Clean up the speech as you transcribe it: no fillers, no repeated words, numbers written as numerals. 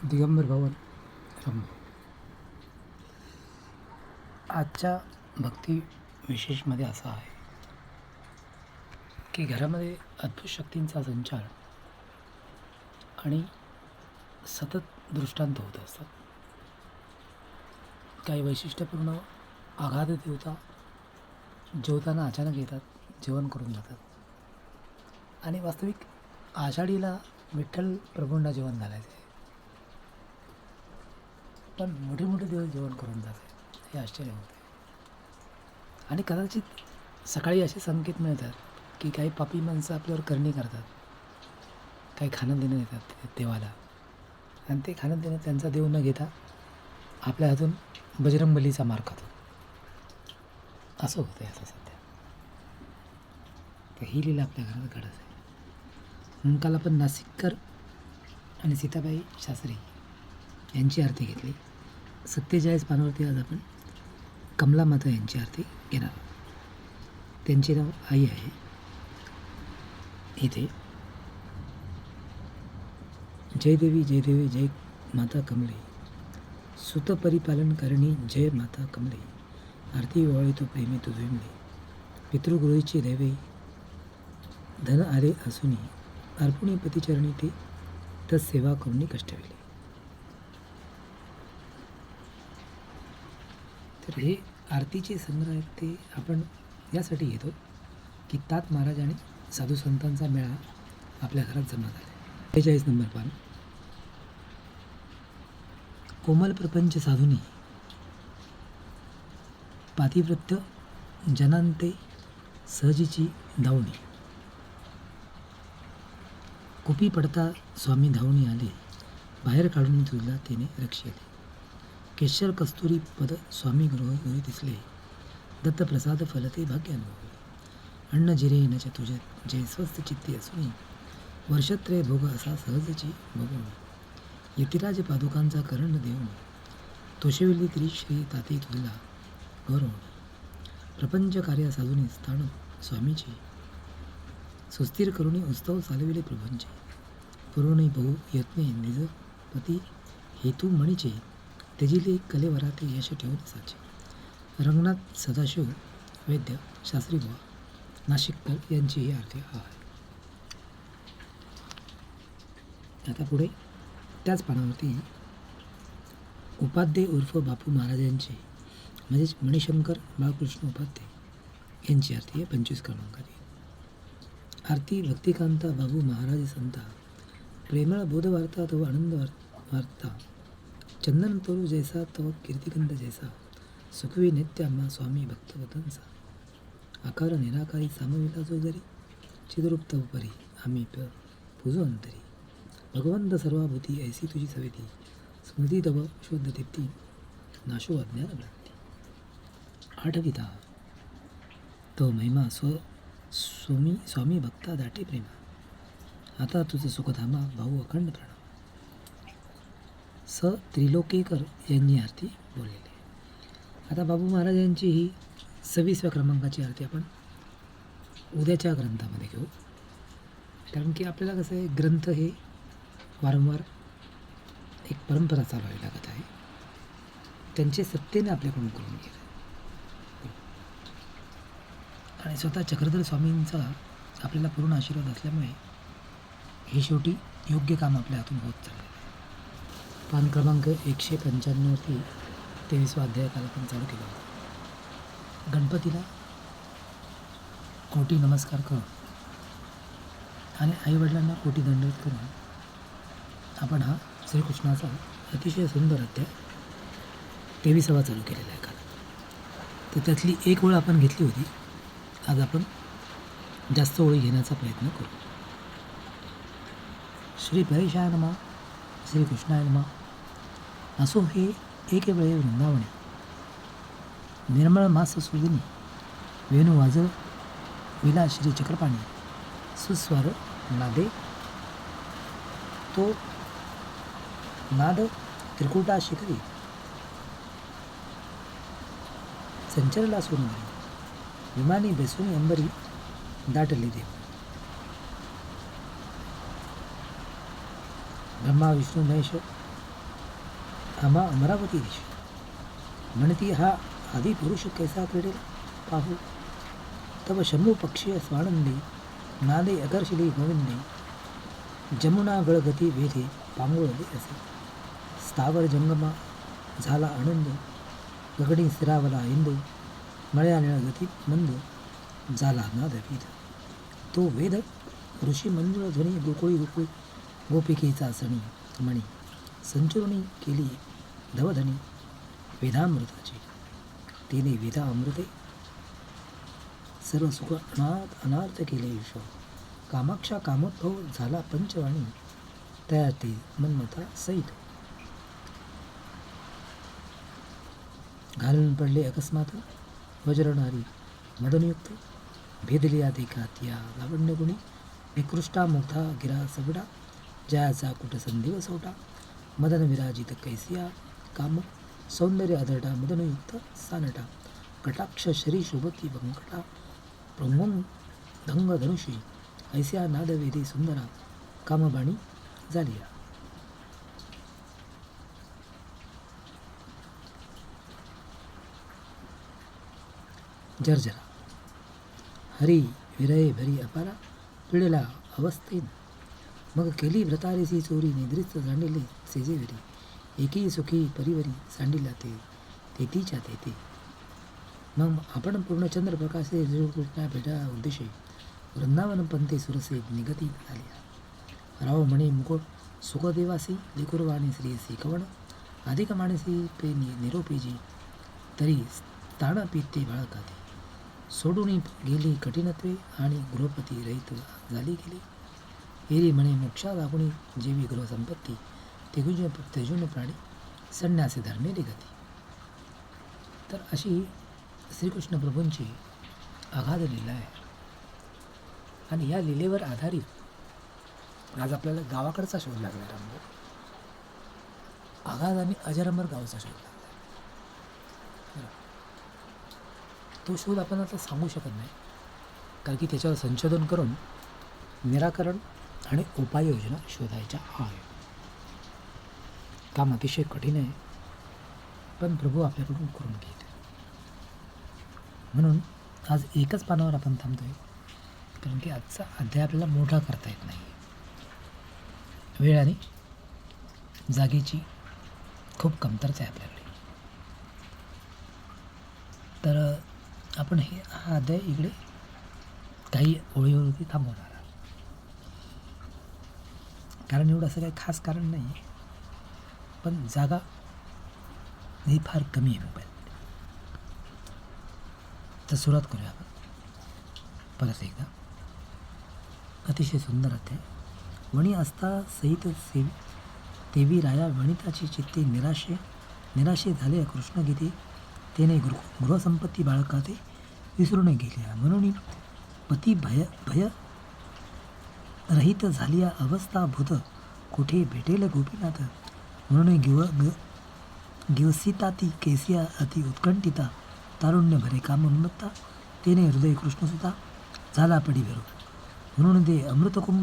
दिगंबर भवन रम आजच्या भक्ती विशेषमध्ये असा आहे की घरामध्ये अद्भुत शक्तींचा संचार आणि सतत दृष्टांत होत असतात. काही वैशिष्ट्यपूर्ण आघात देवता जेवताना अचानक येतात, जेवण करून जातात आणि वास्तविक आषाढीला विठ्ठल प्रभूंना जेवण घालायचे आहे, पण मोठे मोठे दिवस जेवण करून जाते, हे आश्चर्य होते. आणि कदाचित सकाळी असे संकेत मिळतात की काही पापी माणसं आपल्यावर करणी करतात, काही खाणं देणं देतात देवाला, आणि ते खाणं देणं त्यांचा देव न घेता आपल्या हातून बजरंगबलीचा मार खातो. असं होतं असं सध्या. तर ही लीला आपल्या घरात घडत आहे. म्हणून आपण नाशिककर आणि सीताबाई शास्त्री यांची आरती घेतली. 47 पानावरती आज आपण कमला माता यांची आरती घेणार आहोत. त्यांचे नाव आई आहे. इथे जय देवी जय माता कमले, सुत परिपालन करणी जय माता कमले, आरती ओवाळी तो प्रेमी तुझे मिळे, पितृगृहीची दैवे धन आले असूनी, अर्पुणी पतिचरणी ते तस सेवा करुणी कष्टविले. तर हे आरतीचे संग्रह आहेत ते आपण यासाठी घेतो की तात महाराज आणि साधू संतांचा मेळा आपल्या घरात जमा झाला. 43 नंबर पान. कोमल प्रपंच साधुनी पातिव्रत्य जनांते सहजीची धावणी, कुपी पडता स्वामी धावणी आले, बाहेर काढून तुझला तिने रक्षिले, केशर कस्तुरी पद स्वामी गृही दिसले, दत्त प्रसाद फलते भाग्यानुभवी, अन्न जिरे न तुझे जय स्वस्थ चित्ती असूनी, वर्षत्रय भोग असा सहजची भोगवणी, यतिराज पादुकांचा कर्ण देऊन, तोषविली तरी श्री ताते तुझला गौरवणी, प्रपंच कार्य साधून स्थान स्वामीची, सुस्थिर करुणी उत्सव चालविले प्रभूंचे, पुरवणी बहु यत्ने निज पती हेतू मणीचे, त्यजिले कलेवराते यश ठेवून साचे, रंगनाथ सदाशिव वैद्य शास्त्री बुवा नाशिककर यांची ही आरती आहे. आता पुढे त्याच पानावरती उपाध्ये उर्फ बापू महाराजांचे म्हणजेच मणिशंकर बाळकृष्ण उपाध्ये यांची आरती आहे. 25 क्रमांकाची आरती. भक्तिकांता बाबू महाराज संता, प्रेमळ बोधवार्ता तव आनंद वार्ता, चंदन तोरू जैसा तव कीर्तिगंध जैसा, सुखवी नित्य आम्हा स्वामी भक्तवतांचा, आकार निराकारी सामविला जो जरी, चिद्रूप तव परी आम्ही पूजो अंतरी, भगवंत सर्वाभूती ऐसी तुझी सवेती, स्मृती तव शुद्ध दीप्ती, नाशो अज्ञान भ्रांती, आठविता तो महिमा स्वामी भक्ता दाटे प्रेमा, आता तुझं सुखधामा भाऊ अखंड प्रणव. स त्रिलोकेकर यांनी आरती बोललेली आहे. आता बाबू महाराजांची ही 26व्या क्रमांकाची आरती आपण उद्याच्या ग्रंथामध्ये घेऊ, कारण की आपल्याला कसं आहे, ग्रंथ हे वारंवार एक परंपरा चालवावी लागत आहे, त्यांचे सत्तेने आपल्याकडून करून गेले आणि स्वतः चक्रधर स्वामींचा आपल्याला पूर्ण आशीर्वाद असल्यामुळे हे शेवटी योग्य काम आपल्या हातून होत चाललेलं आहे. पान क्रमांक 195वरती 23वा अध्याय काल आपण चालू केला होता. गणपतीला कोटी नमस्कार करून आणि आईवडिलांना कोटी दंडवत करून आपण हा श्रीकृष्णाचा अतिशय सुंदर अध्याय 23वा चालू केलेला आहे काल. तर त्यातली एक ओळ आपण घेतली होती. आज आपण जास्त ओळी घेण्याचा प्रयत्न करू. श्री परेशाय नमः, श्री कृष्णाय नमः. असो हे एक वेळे वृंदावणे, निर्मळ मास सुदिनी, वेणू वाजव विला श्री चक्रपाणी, सुस्वर नादे तो नाद त्रिकुटा शिखरी, संचरला सोनवरी, विमानी बेसून अंबरी दाटले देव. ब्रह्मा विष्णू महेश आम्हा अमरावती दिशी. म्हणती हा आदी पुरुष कैसा क्रीडेल पाहू. तव शंभू पक्षीय स्वानंदी नादे अकर्षिली गोविंदे. जमुना गळगती वेधे पांगुळले असे. स्थावर जंगमा झाला आनंद. गगडी स्थिरावला इंदू. मळ्या निळगती मंद झाला नाद वेद. तो वेद ऋषी मंजुळ ध्वनी गोकुळी गोकुळी गोपिकेचा सणी मणी. संचुरणी केली धवधनी वेदामृताची. तिने वेदा अमृते सर्व सुख अनार्थ केले विश्व. कामाक्षा कामोद्भव झाला पंचवाणी. तया ते मनमता सहित. घालून पडले अकस्मात वज्रनारी मदनयुक्त. भेदलिया देखात या लावण्यगुणी. निकृष्टा मुग्धा गिरा सगडा. जयाचा कुट संधीव सोटा. मदन विराजित कैसिया काम. सौंदर्य अधरटा मदनयुक्त सानटा. कटाक्ष शरी शोभती वंकटा. प्रमोन धंग धनुषी. ऐसिया नादवेदी सुंदरा. कामबाणी झालिया. जर्जरा. हरी विरय भरी अपारा. पिळला अवस्थेन. मग केली व्रतारेसी चोरी. निद्रिस्त सांडिले सेजेवरी. एकी सुखी परिवरी सांडिला ते तिच्या तेथे. मग आपण पूर्णचंद्र प्रकाशे कृष्णा भेटा उद्देशे. वृंदावन पंथे सुरसे निगती झाल्या. राव म्हणे मुकुट सुखदेवासी. लिकुरवाणी श्रीसी कवण. अधिक माणसी पे निरोपीजी. तरी ताण पित्ते बाळकाते. सोडून गेली कठीणत्वे. आणि गृहपती रहित झाली गेली. एरी म्हणे मोक्षा लागुणी जेवी गृहसंपत्ती. तेजून प्राणी संन्यासी धर्मेली गती. तर अशी श्रीकृष्ण प्रभूंची अगाध लीला आहे. आणि या लीलेवर आधारित आज आपल्याला गावाकडचा शोध लागला. रामभाऊ अगाध आणि अजरामर गावचा शोध लागला. तो शोध आपण आता सांगू शकत नाही, कारण की त्याच्यावर संशोधन करून निराकरण आणि उपाययोजना शोधायच्या आहे. काम अतिशय कठीण आहे, पण प्रभू आपल्याकडून करून घेते. म्हणून आज एकच पानावर आपण थांबतोय, कारण की आजचा अध्याय आपल्याला मोठा करता येत नाही. वेळ आणि जागेची खूप कमतरता आहे आपल्याकडे. तर आपण हा अध्याय इकडे काही ओळीवरती थांबवणार, कारण एवढं असं काही खास कारण नाही आहे, पण जागा ही फार कमी आहे मोबाईल. तर सुरुवात करूया आपण परत एकदा. अतिशय सुंदर अध्याय. वणी असता सहित सेवी तेवी राया वणिताची चित्ते निराशे झाले कृष्णगीते. तेने गृहसंपत्ती बाळकाते विसरून गेल्या. म्हणून पती भय रहित झाली अवस्था भूत. कुठे भेटेल गोपीनाथ. म्हणून गिवसिता ती केसिया अति उत्कंठिता. तारुण्य भरे काम उन्मत्ता. तेने हृदय कृष्णसुता झाला पडी भरू. म्हणून ते अमृतकुंभ